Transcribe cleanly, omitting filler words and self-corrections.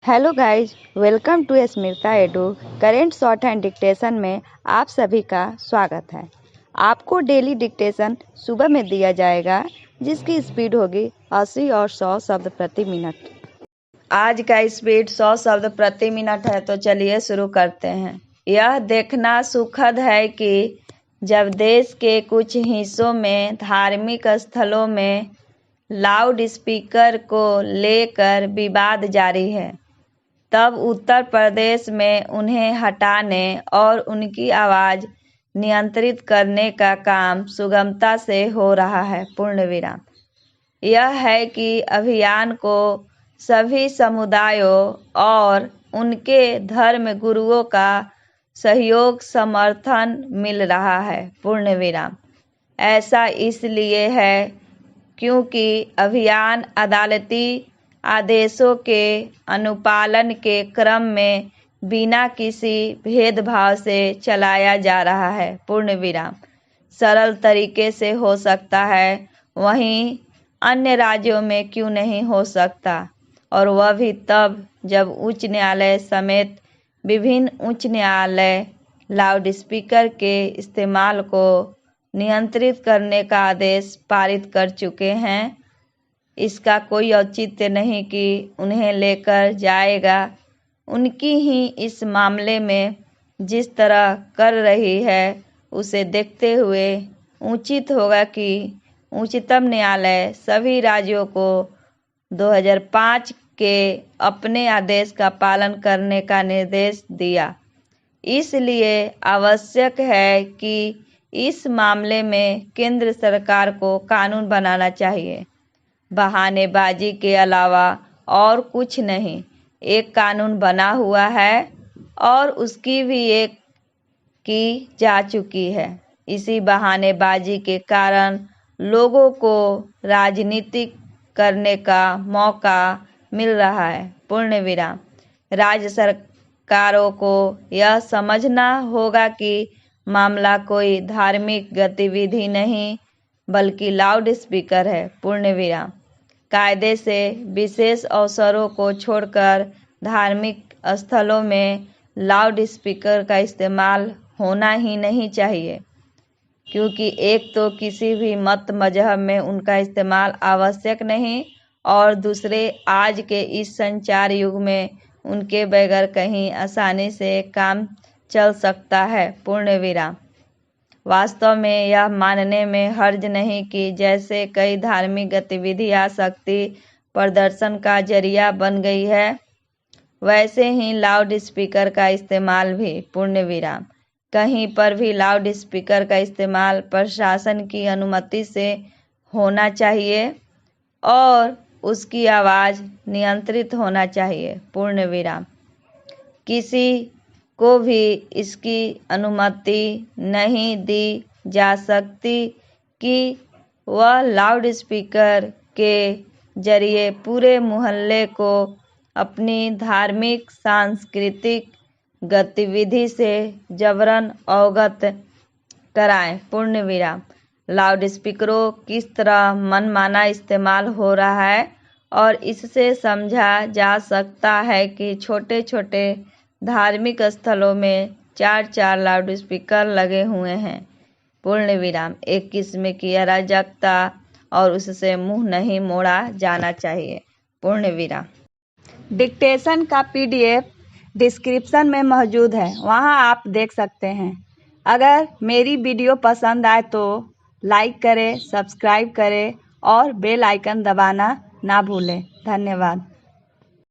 Hello guys, welcome to Smita edu. Current shorthand dictation में आप सभी का स्वागत है। आपको डेली डिक्टेशन सुबह में दिया जाएगा, जिसकी स्पीड होगी 80 और 100 शब्द प्रति मिनट। आज का स्पीड 100 शब्द प्रति मिनट है, तो चलिए शुरू करते हैं। यह देखना सुखद है कि जब देश के कुछ हिस्सों में धार्मिक स्थलों में लाउड स्पीकर को लेकर विवाद जारी है, तब उत्तर प्रदेश में उन्हें हटाने और उनकी आवाज़ नियंत्रित करने का काम सुगमता से हो रहा है। पूर्ण विराम। यह है कि अभियान को सभी समुदायों और उनके धर्म गुरुओं का सहयोग समर्थन मिल रहा है। पूर्ण विराम। ऐसा इसलिए है क्योंकि अभियान अदालती आदेशों के अनुपालन के क्रम में बिना किसी भेदभाव से चलाया जा रहा है। पूर्ण विराम। सरल तरीके से हो सकता है, वहीं अन्य राज्यों में क्यों नहीं हो सकता, और वह भी तब जब उच्च न्यायालय समेत विभिन्न उच्च न्यायालय लाउड स्पीकर के इस्तेमाल को नियंत्रित करने का आदेश पारित कर चुके हैं। इसका कोई औचित्य नहीं कि उन्हें लेकर जाएगा। उनकी ही इस मामले में जिस तरह कर रही है, उसे देखते हुए उचित होगा कि उच्चतम न्यायालय सभी राज्यों को 2005 के अपने आदेश का पालन करने का निर्देश दिया। इसलिए आवश्यक है कि इस मामले में केंद्र सरकार को कानून बनाना चाहिए। बहानेबाजी के अलावा और कुछ नहीं। एक कानून बना हुआ है और उसकी भी एक की जा चुकी है। इसी बहानेबाजी के कारण लोगों को राजनीति करने का मौका मिल रहा है। पूर्ण विराम। राज्य सरकारों को यह समझना होगा कि मामला कोई धार्मिक गतिविधि नहीं, बल्कि लाउड स्पीकर है। पूर्ण विराम। कायदे से विशेष अवसरों को छोड़कर धार्मिक स्थलों में लाउड स्पीकर का इस्तेमाल होना ही नहीं चाहिए, क्योंकि एक तो किसी भी मत मजहब में उनका इस्तेमाल आवश्यक नहीं, और दूसरे आज के इस संचार युग में उनके बगैर कहीं आसानी से काम चल सकता है। पूर्ण विराम। वास्तव में यह मानने में हर्ज नहीं कि जैसे कई धार्मिक गतिविधियां शक्ति प्रदर्शन का जरिया बन गई है, वैसे ही लाउड स्पीकर का इस्तेमाल भी। पूर्ण विराम। कहीं पर भी लाउड स्पीकर का इस्तेमाल प्रशासन की अनुमति से होना चाहिए और उसकी आवाज़ नियंत्रित होना चाहिए। पूर्ण विराम। किसी को भी इसकी अनुमति नहीं दी जा सकती कि वह लाउड स्पीकर के जरिए पूरे मोहल्ले को अपनी धार्मिक सांस्कृतिक गतिविधि से जबरन अवगत कराएं। पूर्ण विराम। लाउड स्पीकरों किस तरह मनमाना इस्तेमाल हो रहा है, और इससे समझा जा सकता है कि छोटे छोटे धार्मिक स्थलों में 4 लाउड स्पीकर लगे हुए हैं। पूर्ण विराम। एक किस्म की अराजकता, और उससे मुंह नहीं मोड़ा जाना चाहिए। पूर्ण विराम। डिक्टेशन का PDF डिस्क्रिप्शन में मौजूद है, वहां आप देख सकते हैं। अगर मेरी वीडियो पसंद आए तो लाइक करें, सब्सक्राइब करें और बेल आइकन दबाना ना भूलें। धन्यवाद।